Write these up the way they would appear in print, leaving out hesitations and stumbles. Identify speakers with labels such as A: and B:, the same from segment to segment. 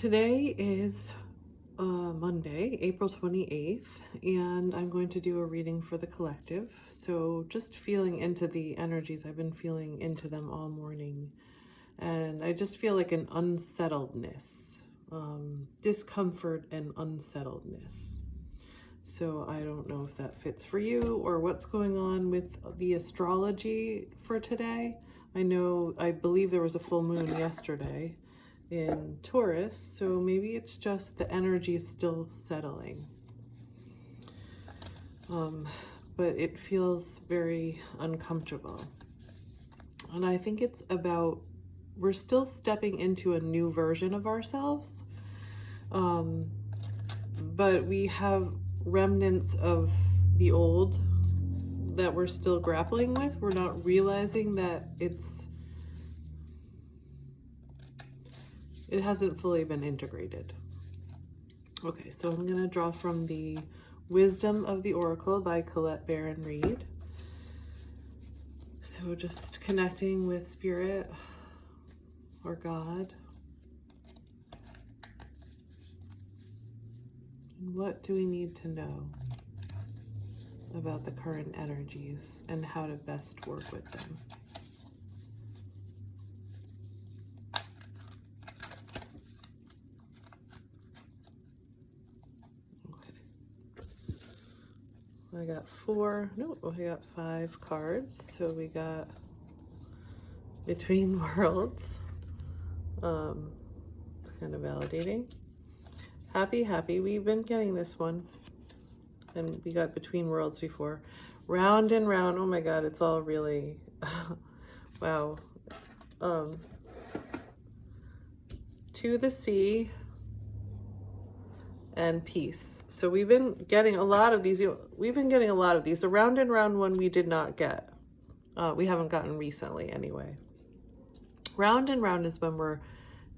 A: Today is Monday, April 28th, and I'm going to do a reading for the collective. So just feeling into the energies, I've been feeling into them all morning. And I just feel like an unsettledness, discomfort and unsettledness. So I don't know if that fits for you or what's going on with the astrology for today. I believe there was a full moon yesterday in Taurus, so maybe it's just the energy is still settling. But it feels very uncomfortable. And I think it's about, we're still stepping into a new version of ourselves. But we have remnants of the old that we're still grappling with. We're not realizing that it hasn't fully been integrated. Okay, so I'm going to draw from the Wisdom of the Oracle by Colette Baron Reid. So just connecting with Spirit or God. And what do we need to know about the current energies and how to best work with them? I got I got 5 cards. So we got Between Worlds. It's kind of validating. Happy. We've been getting this one. And we got Between Worlds before. Round and Round. Oh my God, it's all really, wow. To the Sea and Peace. So we've been getting a lot of these. The Round and Round one we did not get. We haven't gotten recently anyway. Round and Round is when we're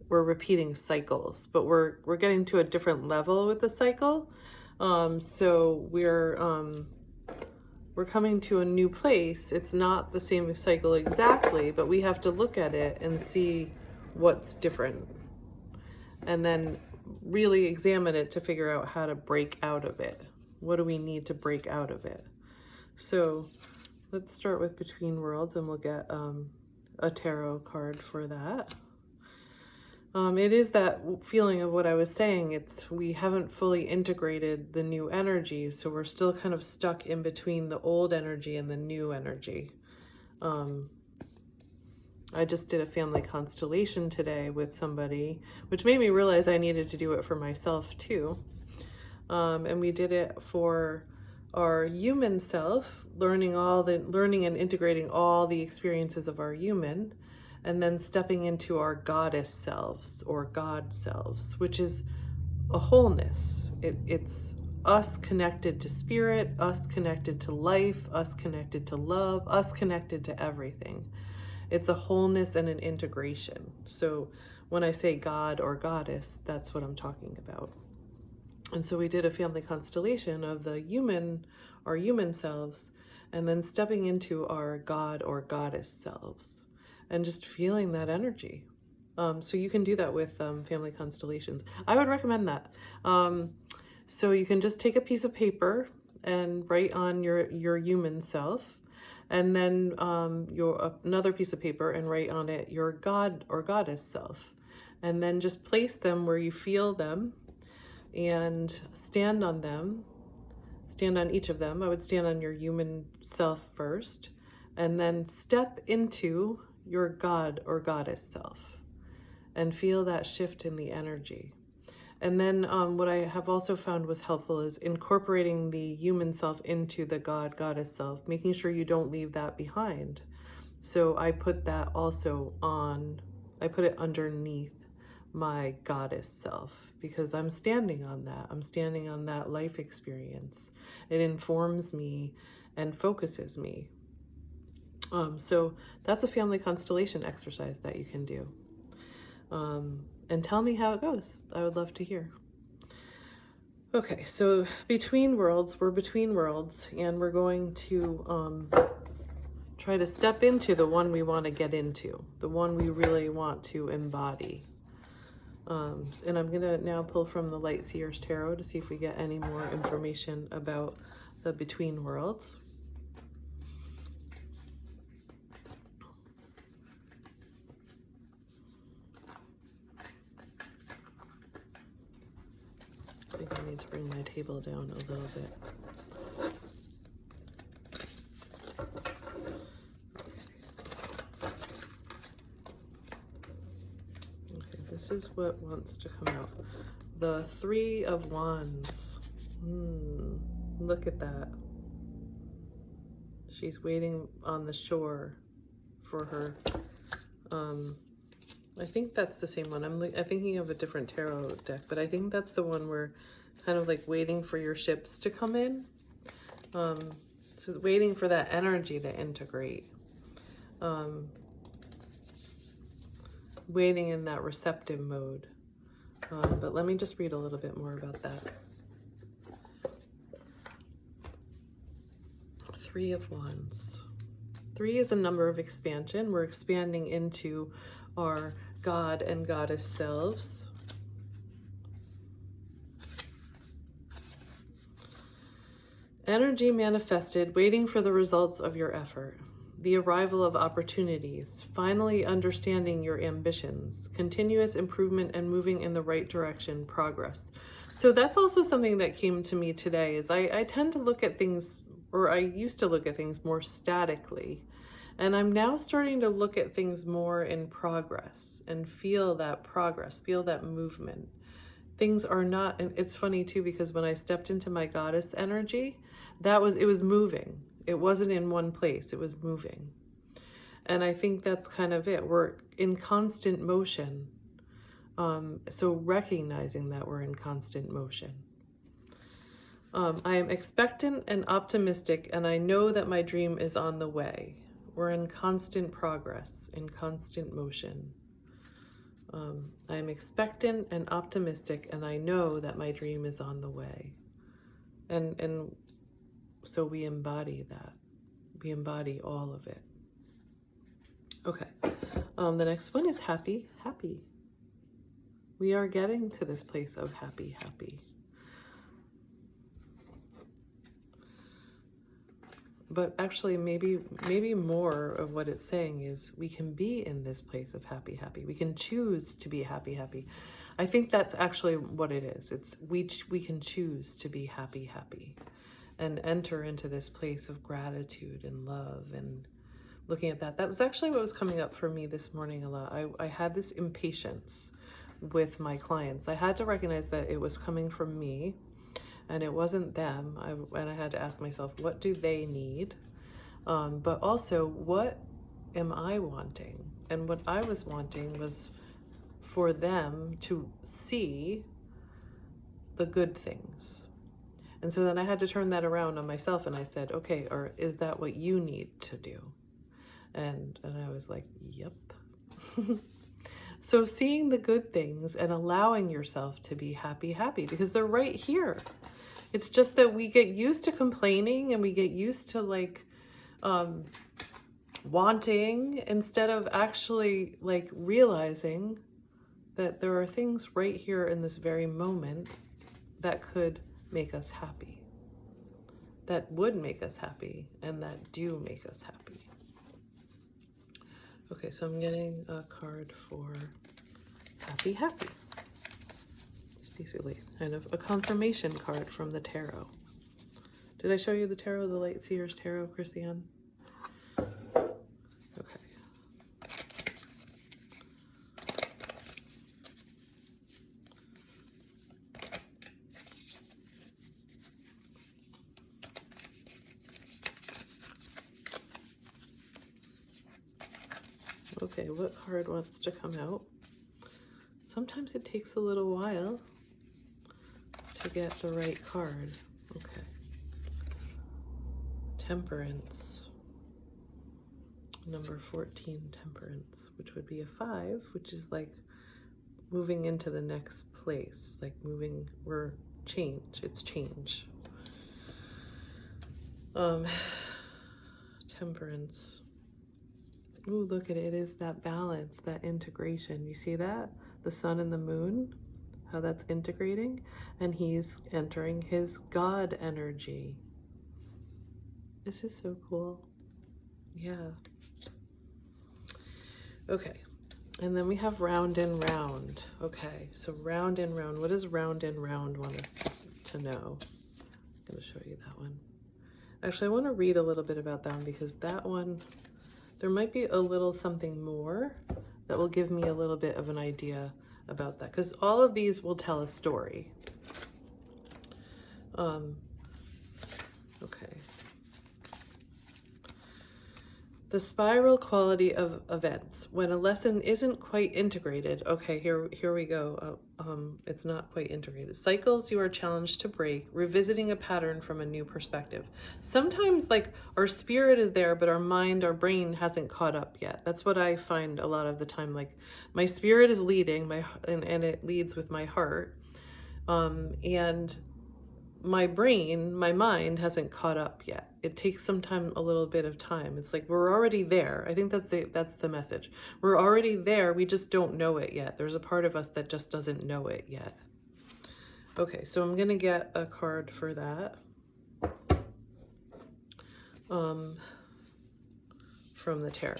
A: repeating cycles, but we're getting to a different level with the cycle. So we're coming to a new place. It's not the same cycle exactly, but we have to look at it and see what's different. And then really examine it to figure out how to break out of it. What do we need to break out of it? So let's start with Between Worlds, and we'll get a tarot card for that. It is that feeling of what I was saying. We haven't fully integrated the new energies, so we're still kind of stuck in between the old energy and the new energy. I just did a family constellation today with somebody, which made me realize I needed to do it for myself too. And we did it for our human self, learning and integrating all the experiences of our human, and then stepping into our goddess selves or God selves, which is a wholeness. It's us connected to spirit, us connected to life, us connected to love, us connected to everything. It's a wholeness and an integration. So when I say God or goddess, that's what I'm talking about. And so we did a family constellation of our human selves, and then stepping into our God or goddess selves and just feeling that energy. So you can do that with family constellations. I would recommend that. So you can just take a piece of paper and write on your human self, and then another piece of paper and write on it your God or goddess self. And then just place them where you feel them and stand on them. Stand on each of them. I would stand on your human self first, and then step into your God or goddess self and feel that shift in the energy. And then what I have also found was helpful is incorporating the human self into the God, goddess self, making sure you don't leave that behind. So I put that also I put it underneath my goddess self, because I'm standing on that. I'm standing on that life experience. It informs me and focuses me. So that's a family constellation exercise that you can do. And tell me how it goes. I would love to hear. Okay, so Between Worlds, we're between worlds, and we're going to try to step into the one we want to get into, the one we really want to embody. And I'm gonna now pull from the Light Seers Tarot to see if we get any more information about the between worlds. I think I need to bring my table down a little bit. Okay, this is what wants to come out. The Three of Wands. Look at that. She's waiting on the shore for her. I think that's the same one. I'm thinking of a different tarot deck, but I think that's the one where kind of like waiting for your ships to come in. So waiting for that energy to integrate. Waiting in that receptive mode. But let me just read a little bit more about that. Three of Wands. 3 is a number of expansion. We're expanding into our God and Goddess selves. Energy manifested, waiting for the results of your effort. The arrival of opportunities, finally understanding your ambitions, continuous improvement and moving in the right direction, progress. So that's also something that came to me today, is I tend to look at things, or I used to look at things more statically. And I'm now starting to look at things more in progress and feel that progress, feel that movement. Things are not, and it's funny too, because when I stepped into my goddess energy, it was moving. It wasn't in one place, it was moving. And I think that's kind of it. We're in constant motion. So recognizing that we're in constant motion. I am expectant and optimistic, and I know that my dream is on the way. We're in constant progress, in constant motion. I am expectant and optimistic, and I know that my dream is on the way. And so we embody that. We embody all of it. Okay. The next one is happy, happy. We are getting to this place of happy, happy. But actually, maybe more of what it's saying is we can be in this place of happy, happy. We can choose to be happy, happy. I think that's actually what it is. It's we can choose to be happy, happy, and enter into this place of gratitude and love. And looking at that, that was actually what was coming up for me this morning a lot. I had this impatience with my clients. I had to recognize that it was coming from me. And it wasn't them. And I had to ask myself, what do they need? But also, what am I wanting? And what I was wanting was for them to see the good things. And so then I had to turn that around on myself, and I said, okay, or is that what you need to do? And I was like, yep. So seeing the good things and allowing yourself to be happy, happy, because they're right here. It's just that we get used to complaining, and we get used to like wanting, instead of actually like realizing that there are things right here in this very moment that could make us happy, that would make us happy, and that do make us happy. Okay, so I'm getting a card for happy, happy. Basically kind of a confirmation card from the tarot. Did I show you the tarot, the Light Seers Tarot, Christiane? Okay. Okay, what card wants to come out? Sometimes it takes a little while to get the right card. Okay. Temperance. Number 14, Temperance, which would be a 5, which is like moving into the next place, like moving, we're change, it's change. Temperance. Ooh, look at it, it is that balance, that integration. You see that? the sun and the moon, how that's integrating, and he's entering his God energy. This is so cool. Yeah. Okay. And then we have round and round. Okay, so round and round. What does round and round want us to know? I'm going to show you that one. Actually, I want to read a little bit about that one, because that one, there might be a little something more that will give me a little bit of an idea about that, because all of these will tell a story. Okay. The spiral quality of events. When a lesson isn't quite integrated, okay, here we go. It's not quite integrated. Cycles you are challenged to break, revisiting a pattern from a new perspective. Sometimes like our spirit is there, but our mind, our brain hasn't caught up yet. That's what I find a lot of the time. Like my spirit is leading, and it leads with my heart. And my brain, my mind hasn't caught up yet. It takes some time, a little bit of time. It's like we're already there. I think that's the message. We're already there. We just don't know it yet. There's a part of us that just doesn't know it yet. Okay, so I'm gonna get a card for that. From the tarot.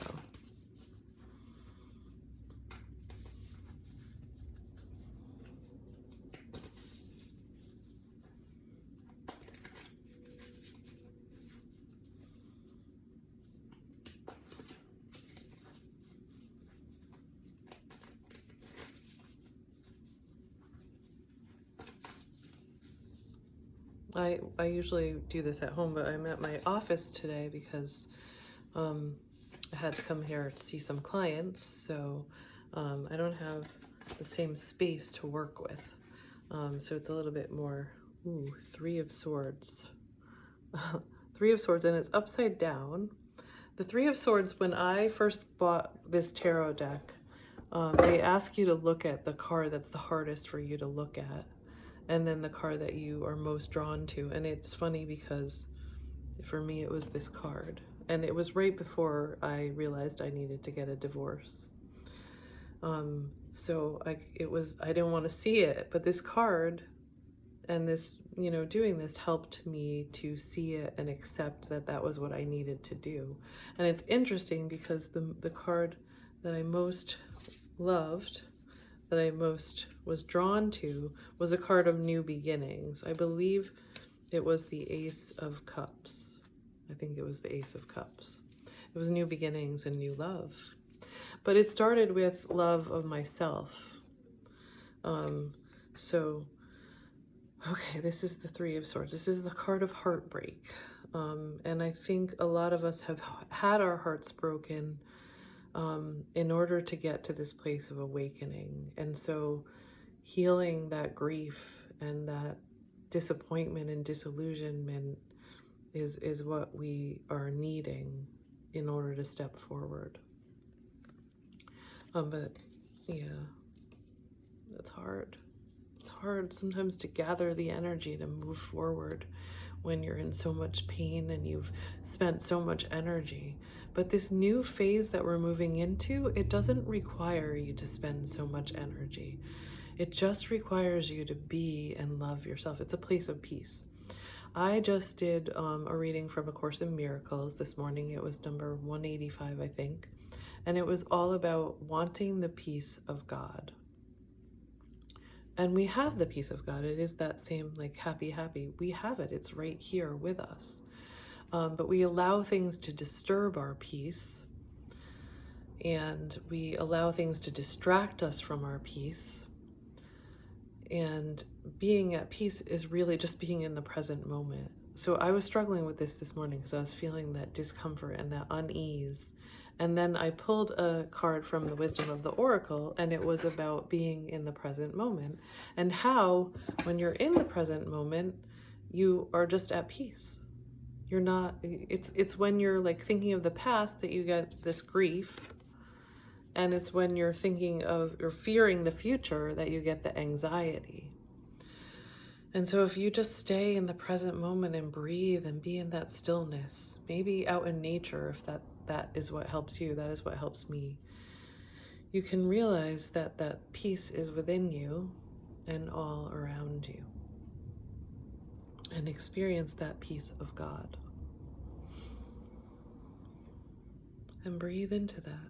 A: I usually do this at home, but I'm at my office today because I had to come here to see some clients, so I don't have the same space to work with. So it's a little bit more, Three of Swords. Three of Swords, and it's upside down. The Three of Swords, when I first bought this tarot deck, they ask you to look at the card that's the hardest for you to look at, and then the card that you are most drawn to. And it's funny because for me, it was this card. And it was right before I realized I needed to get a divorce. So I didn't want to see it, but this card and this, doing this helped me to see it and accept that that was what I needed to do. And it's interesting because the card that I most loved, that I most was drawn to, was a card of new beginnings. I believe it was the Ace of Cups. I think it was the Ace of Cups. It was new beginnings and new love. But it started with love of myself. Okay, this is the Three of Swords. This is the card of heartbreak. And I think a lot of us have had our hearts broken in order to get to this place of awakening. And so healing that grief and that disappointment and disillusionment is what we are needing in order to step forward. But yeah, it's hard. It's hard sometimes to gather the energy to move forward when you're in so much pain and you've spent so much energy. But this new phase that we're moving into, it doesn't require you to spend so much energy. It just requires you to be and love yourself. It's a place of peace. I just did a reading from A Course in Miracles this morning. It was number 185, I think. And it was all about wanting the peace of God. And we have the peace of God. It is that same like happy. We have it. It's right here with us. But we allow things to disturb our peace. And we allow things to distract us from our peace. And being at peace is really just being in the present moment. So I was struggling with this morning because I was feeling that discomfort and that unease. And then I pulled a card from the Wisdom of the Oracle, and it was about being in the present moment and how when you're in the present moment, you are just at peace. You're not, it's when you're like thinking of the past that you get this grief. And it's when you're thinking of or fearing the future that you get the anxiety. And so if you just stay in the present moment and breathe and be in that stillness, maybe out in nature, if that is what helps you, that is what helps me. you can realize that that peace is within you and all around you, and experience that peace of God. And breathe into that.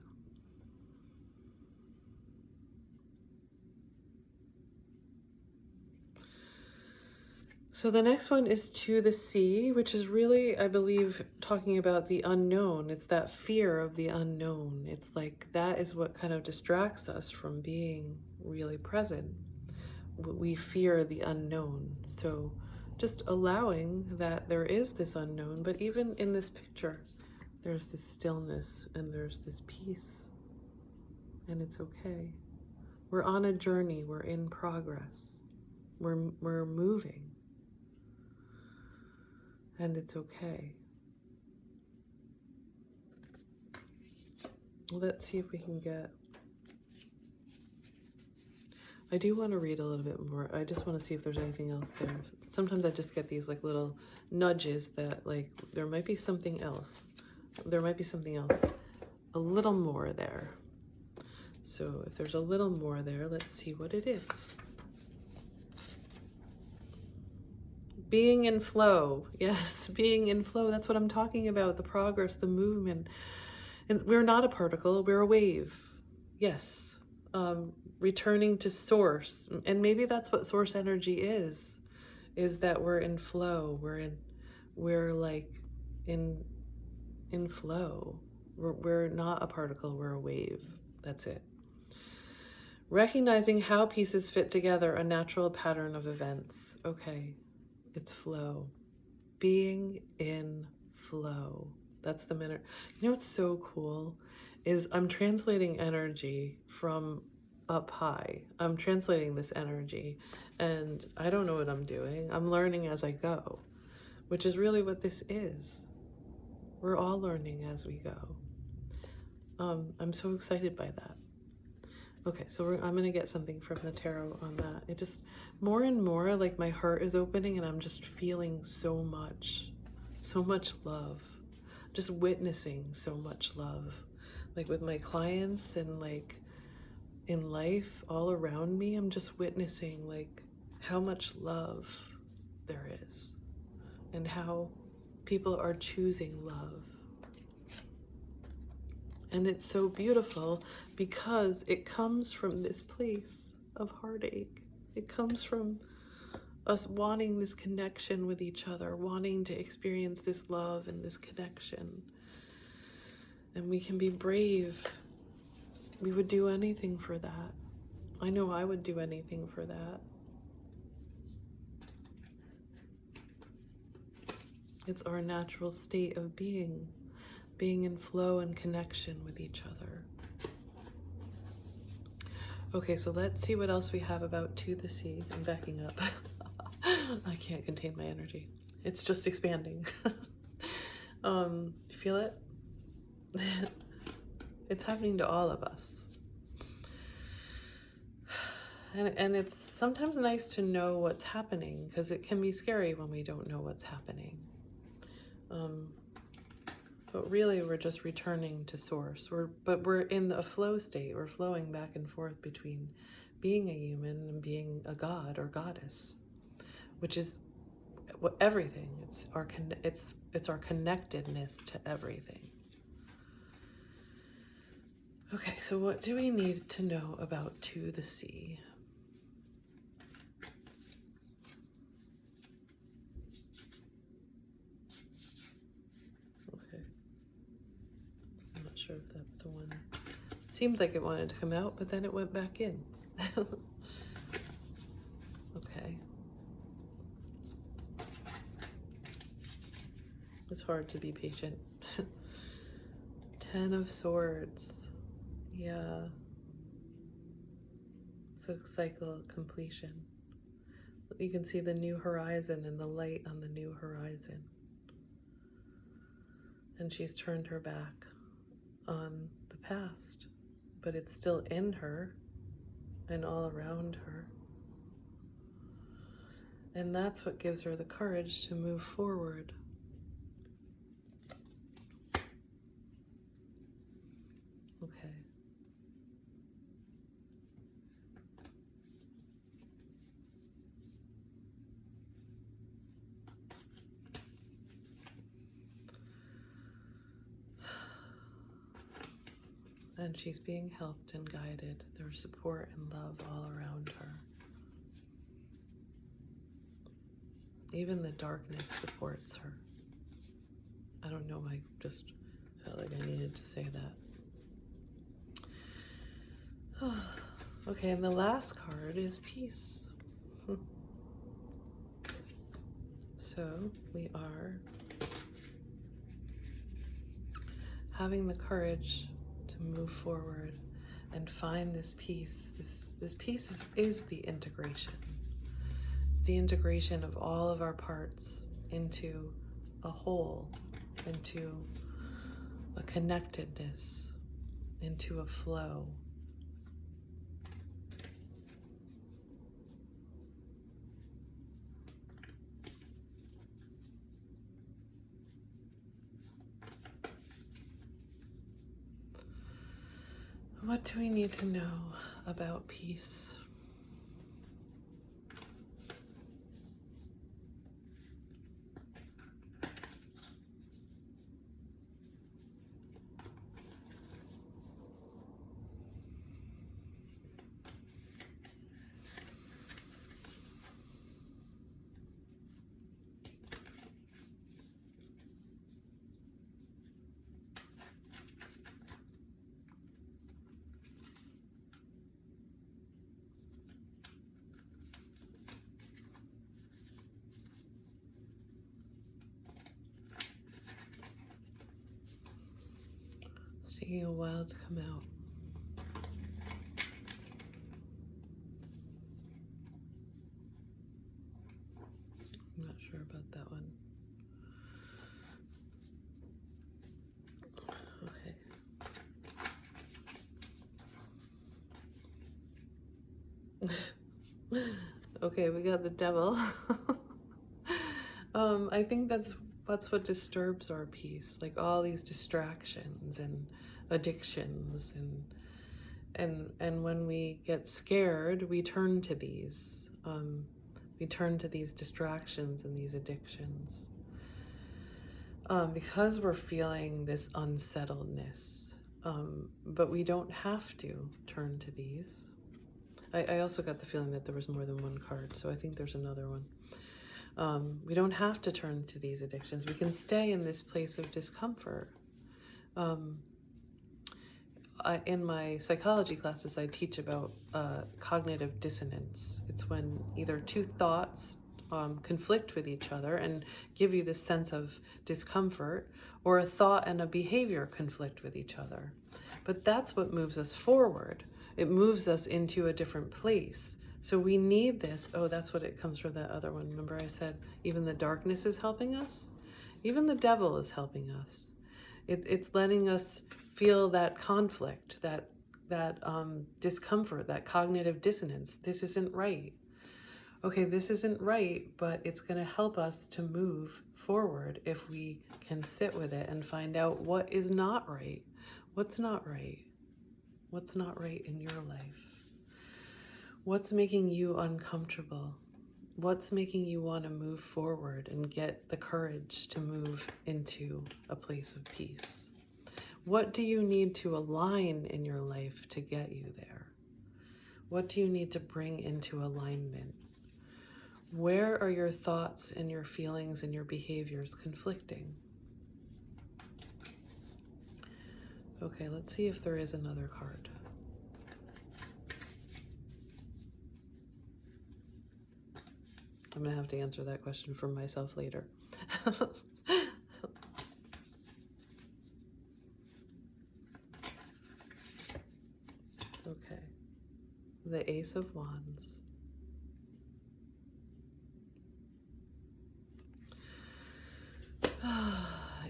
A: So the next one is to the sea, which is really, I believe, talking about the unknown. It's that fear of the unknown. It's like that is what kind of distracts us from being really present. We fear the unknown. So just allowing that there is this unknown, but even in this picture, there's this stillness and there's this peace, and it's okay. We're on a journey. We're in progress. We're moving. And it's okay. Let's see if we can get... I do want to read a little bit more. I just want to see if there's anything else there. Sometimes I just get these like little nudges that like there might be something else. There might be something else. A little more there. So if there's a little more there, let's see what it is. Being in flow. Yes, being in flow. That's what I'm talking about. The progress, the movement. And we're not a particle, we're a wave. Yes. Returning to source. And maybe that's what source energy is that we're in flow. We're like in flow. We're not a particle, we're a wave. That's it. Recognizing how pieces fit together, a natural pattern of events. Okay. It's flow. Being in flow. That's the minute. You know what's so cool is I'm translating energy from up high. I'm translating this energy and I don't know what I'm doing. I'm learning as I go, which is really what this is. We're all learning as we go. I'm so excited by that. Okay, so I'm going to get something from the tarot on that. It just, more and more, like my heart is opening and I'm just feeling so much love. Just witnessing so much love. Like with my clients and like in life all around me, I'm just witnessing like how much love there is and how people are choosing love. And it's so beautiful because it comes from this place of heartache. It comes from us wanting this connection with each other, wanting to experience this love and this connection. And we can be brave. We would do anything for that. I know I would do anything for that. It's our natural state of being in flow and connection with each other. Okay, so let's see what else we have about To the Sea. I'm backing up. I can't contain my energy. It's just expanding. You feel it? It's happening to all of us. And it's sometimes nice to know what's happening because it can be scary when we don't know what's happening. But really, we're just returning to source. But we're in a flow state. We're flowing back and forth between being a human and being a god or goddess, which is what everything. It's our connectedness to everything. Okay, so what do we need to know about To the Sea? Sure if that's the one. It seemed like it wanted to come out, but then it went back in. Okay. It's hard to be patient. 10 of Swords. Yeah. So cycle completion. You can see the new horizon and the light on the new horizon. And she's turned her back on the past, but it's still in her and all around her. And that's what gives her the courage to move forward. Okay. And she's being helped and guided. There's support and love all around her. Even the darkness supports her. I don't know, I just felt like I needed to say that. Okay, and the last card is peace. So we are having the courage to move forward and find this peace. This peace is the integration. It's the integration of all of our parts into a whole, into a connectedness, into a flow. What do we need to know about peace? It's taking a while to come out. I'm not sure about that one. Okay. Okay, we got the devil. I think that's what disturbs our peace, like all these distractions and addictions, and when we get scared, we turn to these. We turn to these distractions and these addictions because we're feeling this unsettledness. But we don't have to turn to these. I also got the feeling that there was more than one card, so I think there's another one. We don't have to turn to these addictions. We can stay in this place of discomfort. In my psychology classes, I teach about cognitive dissonance. It's when either two thoughts conflict with each other and give you this sense of discomfort, or a thought and a behavior conflict with each other. But that's what moves us forward. It moves us into a different place. So we need this. Oh, that's what it comes from that other one. Remember I said even the darkness is helping us? Even the devil is helping us. It's letting us feel that conflict, that discomfort, that cognitive dissonance. This isn't right. Okay, this isn't right, but it's going to help us to move forward if we can sit with it and find out what is not right. What's not right? What's not right in your life? What's making you uncomfortable? What's making you want to move forward and get the courage to move into a place of peace? What do you need to align in your life to get you there? What do you need to bring into alignment? Where are your thoughts and your feelings and your behaviors conflicting? Okay, let's see if there is another card. I'm gonna have to answer that question for myself later. Okay, the Ace of Wands.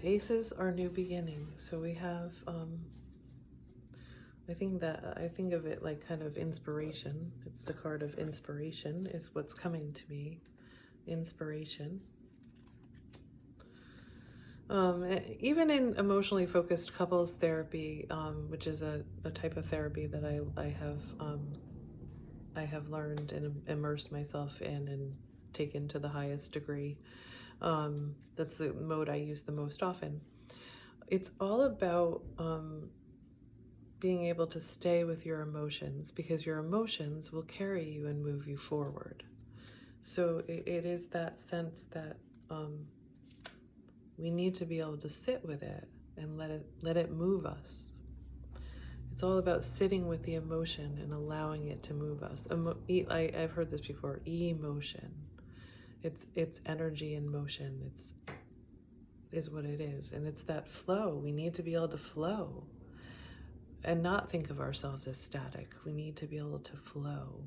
A: Aces are new beginnings. So we have, I think of it like kind of inspiration. It's the card of inspiration is what's coming to me. Inspiration. Even in emotionally focused couples therapy, which is a type of therapy that I have learned and immersed myself in and taken to the highest degree. That's the mode I use the most often. It's all about being able to stay with your emotions, because your emotions will carry you and move you forward. So it is that sense that we need to be able to sit with it and let it move us. It's all about sitting with the emotion and allowing it to move us. I've heard this before. Emotion. It's energy in motion. Is what it is, and it's that flow. We need to be able to flow and not think of ourselves as static. We need to be able to flow.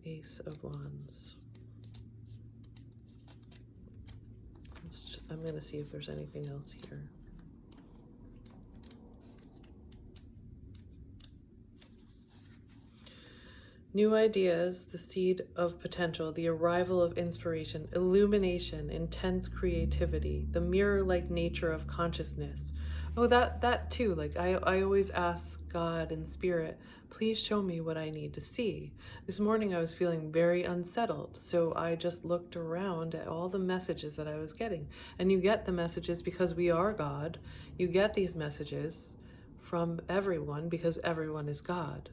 A: Ace of Wands. I'm going to see if there's anything else here. New ideas, the seed of potential, the arrival of inspiration, illumination, intense creativity, the mirror-like nature of consciousness. Oh, that too. Like I always ask God and Spirit, please show me what I need to see. This morning I was feeling very unsettled, so I just looked around at all the messages that I was getting. And you get the messages because we are God. You get these messages from everyone because everyone is God.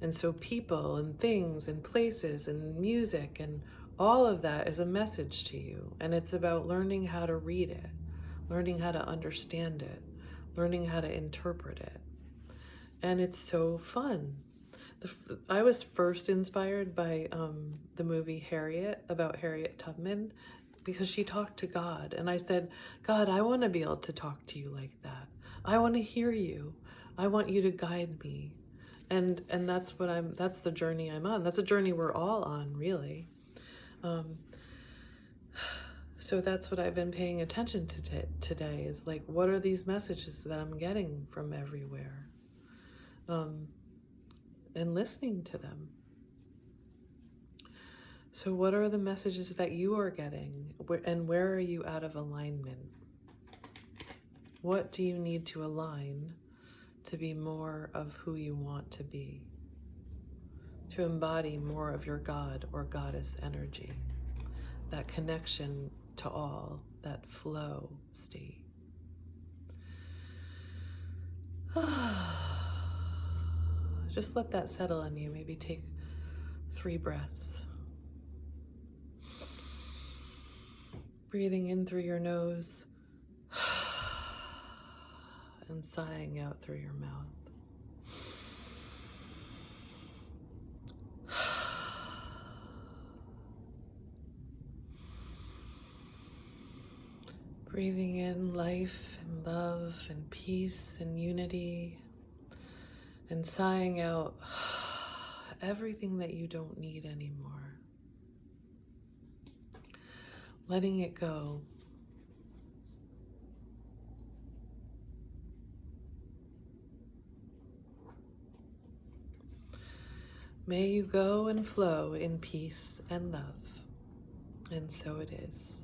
A: And so people and things and places and music and all of that is a message to you. And it's about learning how to read it, learning how to understand it, learning how to interpret it. And it's so fun. I was first inspired by the movie Harriet, about Harriet Tubman, because she talked to God. And I said, God, I want to be able to talk to you like that. I want to hear you. I want you to guide me. And that's the journey I'm on. That's a journey we're all on, really. So that's what I've been paying attention to today, is like, what are these messages that I'm getting from everywhere? And listening to them. So what are the messages that you are getting? And where are you out of alignment? What do you need to align to be more of who you want to be? To embody more of your God or goddess energy, that connection to all, that flow state. Just let that settle in you. Maybe take 3 breaths. Breathing in through your nose and sighing out through your mouth. Breathing in life and love and peace and unity, and sighing out everything that you don't need anymore. Letting it go. May you go and flow in peace and love. And so it is.